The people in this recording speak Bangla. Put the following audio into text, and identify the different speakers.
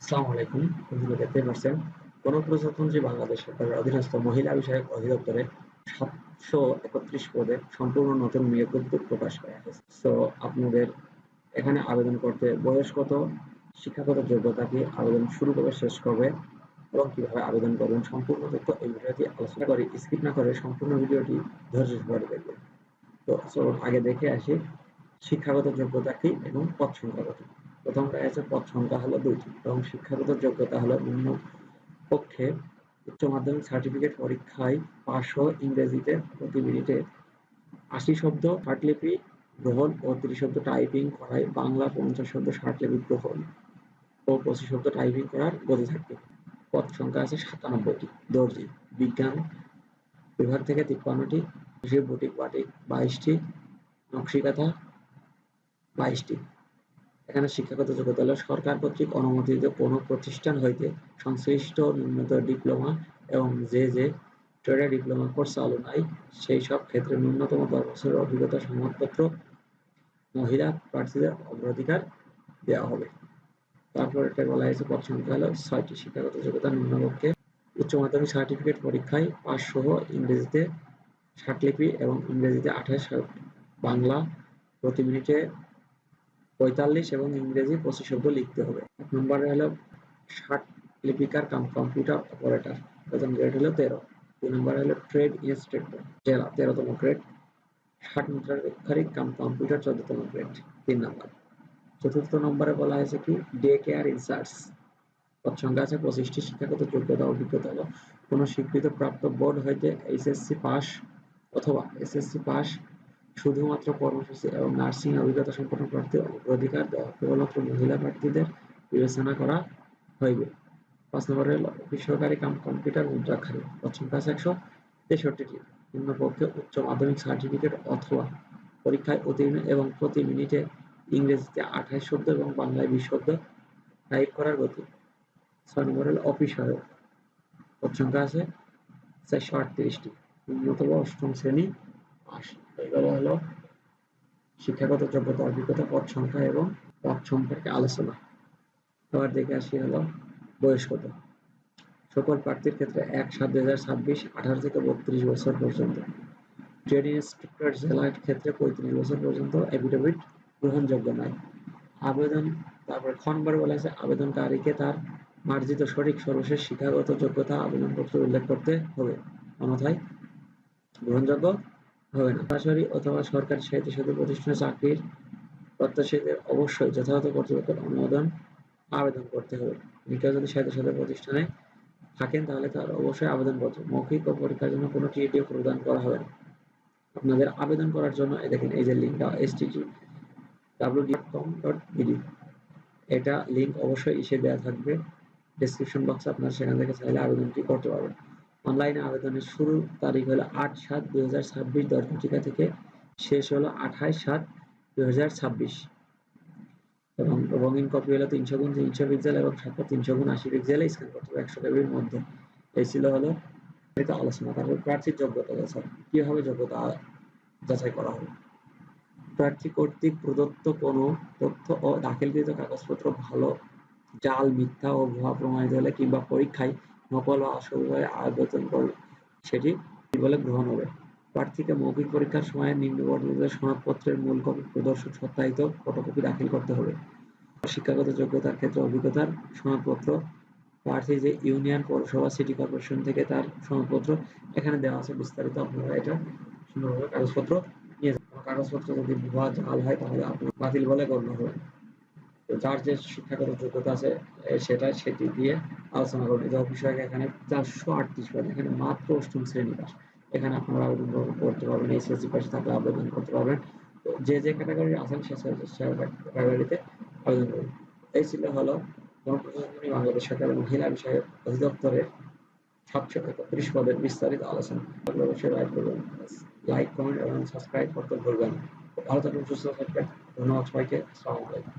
Speaker 1: আসসালামু আলাইকুম। আপনারা দেখতে পাচ্ছেন গণপ্রজাতন্ত্রী বাংলাদেশ সরকারের অধীনস্থ মহিলা বিষয়ক অধিদপ্তরে ৭৩১ পদে সম্পূর্ণ নতুন নিয়োগ বিজ্ঞপ্তি প্রকাশ করা হয়েছে। সো আপনাদের এখানে আবেদন করতে বয়স কত, শিক্ষাগত যোগ্যতা কি, আবেদন শুরু কবে শেষ কবে এবং কিভাবে আবেদন করবেন সম্পূর্ণ তথ্য এই ভিডিওতে আলোচনা করি। স্কিপ না করে সম্পূর্ণ ভিডিওটি ধৈর্য সহকারে দেখবেন। তো চলুন আগে দেখে আসি শিক্ষাগত যোগ্যতা কি এবং পদ সংখ্যা কত। প্রথমটা আছে পদ সংখ্যা হলো 2টি এবং শিক্ষাগত যোগ্যতা হলো নিম্নপক্ষে উচ্চ মাধ্যমিক সার্টিফিকেট পরীক্ষায় পাশ ও ইংরেজিতে প্রতি মিনিটে ৮০ শব্দ ষাটলিপি গ্রহণ ও ৩০ শব্দ টাইপিং করায় বাংলা ৫০ শব্দ ষাটলিপি গ্রহণ ও ২৫ শব্দ টাইপিং করার গতি থাকবে। পদ সংখ্যা আছে ৯৭টি। দর্জি বিজ্ঞান বিভাগ থেকে ৫৩টি, বুটিক বাটিক ২২টি, নকশিকাঁথা ২২টি। এখানে শিক্ষাগত যোগ্যতা হলো সরকার কর্তৃক অনুমোদিত কোনো প্রতিষ্ঠান হইতে সংশ্লিষ্ট ন্যূনতম ডিপ্লোমা এবং যে ট্রেডে ডিপ্লোমা কোর্স চালু নাই সেই সব ক্ষেত্রে ন্যূনতম ১০ বছরের অভিজ্ঞতার প্রমাণপত্র মহিলা প্রার্থীদের অগ্রাধিকার দেওয়া হবে। তারপর এটা বলা হয়েছে পদ সংখ্যা হলো ৬টি। শিক্ষাগত যোগ্যতা নিম্নপক্ষে উচ্চ মাধ্যমিক সার্টিফিকেট পরীক্ষায় পাস সহ ইংরেজিতে ষাটলিপি এবং ইংরেজিতে ২৮, বাংলা প্রতি মিনিটে ৪৫ এবং ইংরেজি ২৫ শব্দ লিখতে হবে। ১ নম্বরে হলো ষাটলিপিকার কাম কম্পিউটার অপারেটর, প্রথম গ্রেড হলো ১৩। ২ নম্বরে হলো ট্রেড ইন্সট্রাক্টর জেলা ১৩তম গ্রেড, ষাট মুদ্রাক্ষরিক কাম কম্পিউটার ১৪তম গ্রেড ৩ নম্বর। ৪র্থ নম্বরে বলা হয়েছে কি ডে কেয়ার ইনচার্জ, পদ সংখ্যা আছে ২৫টি। শিক্ষাগত যোগ্যতা অভিজ্ঞতা হলো কোনো স্বীকৃত প্রাপ্ত বোর্ড হইতে এইচএসসি পাস অথবা এসএসসি পাস, শুধুমাত্র কর্মসূচি এবং নার্সিং অভিজ্ঞতা সম্পন্ন প্রার্থীর অগ্রাধিকার দেওয়া, কেবলমাত্র মহিলা প্রার্থীদের বিবেচনা করা হইবে। ৫ নম্বরে হলো অফিস সহকারী কাম কম্পিউটার মুদ্রাক্ষরিক, পদ সংখ্যা আছে ১৬৩টি। নিম্নপক্ষে উচ্চ মাধ্যমিক সার্টিফিকেট অথবা পরীক্ষায় উত্তীর্ণ এবং প্রতি মিনিটে ইংরেজিতে ২৮ শব্দ এবং বাংলায় ২০ শব্দ টাইপ করার গতি। ৬ নম্বর হলো অফিস সহায়ক, পদ সংখ্যা আছে ৪৩৮টি। ন্যূনতম অষ্টম শ্রেণী পাস। এগুলো হলো শিক্ষাগত যোগ্যতা অভিজ্ঞতা, পদ সংখ্যা এবং পদ সম্পর্কে আলোচনা। এবার দেখে আসি হলো বয়স কত। সকল প্রার্থীর ক্ষেত্রে ১/৭/২০২৬ ১৮ থেকে ৩২ বছর পর্যন্ত। ট্রেড ইন্সপেক্টর জেলার ক্ষেত্রে ৩৫ বছর পর্যন্ত এফিডেভিট গ্রহণযোগ্য নয়। আবেদন তারপরে খ নম্বরে বলা হয়েছে আবেদনকারীকে তার মার্জিত সঠিক সর্বশেষ শিক্ষাগত যোগ্যতা আবেদনপত্রে উল্লেখ করতে হবে, অন্যথায় গ্রহণযোগ্য হবে না। সরাসরি অথবা সরকারি স্বায়ত্তশাসিত প্রতিষ্ঠানে চাকরির প্রত্যাশীদের অবশ্যই যথাযথ কর্তৃপক্ষের অনুমোদন আবেদন করতে হবে। কেউ যদি স্বায়ত্তশাসিত প্রতিষ্ঠানে থাকেন তাহলে তার অবশ্যই আবেদনপত্র মৌখিক ও পরীক্ষার জন্য কোনো টিএডিও প্রদান করা হবে না। আপনাদের আবেদন করার জন্য দেখেন এই যে লিঙ্কটা http://www.wd, এটা লিঙ্ক অবশ্যই ইসে দেওয়া থাকবে ডেসক্রিপশন বক্সে, আপনারা সেখান থেকে চাইলে আবেদনটি করতে পারবেন। অনলাইনে আবেদনের শুরুর তারিখ হলো ৮/৭/২০২৬ ১০ ঘটিকা থেকে শেষ হলো ২৮/৭/২০২৬ এবং রঙিন কপি হলো ৩০০x৩০০ পিক্সেল এবং স্বাক্ষর ৩০০x৮০ পিক্সেলে স্ক্যান করতে হবে ১০০ কেবির মধ্যে। এই ছিল হলো এটা আলোচনা। তারপর প্রার্থীর যোগ্যতা যাচাই, কিভাবে যোগ্যতা যাচাই করা হবে। প্রার্থী কর্তৃক প্রদত্ত কোনো তথ্য ও দাখিলকৃত কাগজপত্র ভালো, জাল, মিথ্যা ও ভুয়া প্রমাণিত হলে কিংবা পরীক্ষায় নকল বা অসতভাবে আবেদন করলে সেটি বলে গ্রহণ হবে। প্রার্থীকে মৌখিক পরীক্ষার সময় নিম্নবর্ণিত সনদপত্রের মূল কপি প্রদর্শন সত্যায়িত ফটোকপি দাখিল করতে হবে। শিক্ষাগত যোগ্যতার ক্ষেত্রে অভিজ্ঞতার সনদপত্র, প্রার্থী যে ইউনিয়ন, পৌরসভা, সিটি কর্পোরেশন থেকে তার সনদপত্র এখানে দেওয়া আছে বিস্তারিত, আপনারা এটা সুন্দরভাবে কাগজপত্র নিয়ে যাবেন। কাগজপত্র যদি ভুয়া, জাল হয় তাহলে আপনার বাতিল বলে গণ্য হবে। তো যার যে শিক্ষাগত যোগ্যতা আছে সেটি দিয়ে আলোচনা করবে। যে বিষয়কে এখানে ৪৩৮ পদ, এখানে মাত্র অষ্টম শ্রেণী পাস, এখানে আপনারা আবেদন করতে পারবেন। এইচএসসি পাশে থাকলে আবেদন করতে পারবেন। তো যে ক্যাটাগরি আছেন সে ক্যাটাগরিতে আবেদন করবেন। এই ছিল হলো গণপ্রজাতন্ত্রী বাংলাদেশ সরকারের মহিলা বিষয়ক অধিদপ্তরের ৭৩১ পদের বিস্তারিত আলোচনা। অবশ্যই লাইক, কমেন্ট এবং সাবস্ক্রাইব করতে ভুলবেন না। ভালো থাকবেন, সুস্থ থাকবেন। ধন্যবাদ সবাইকে। আসসালামু আলাইকুম।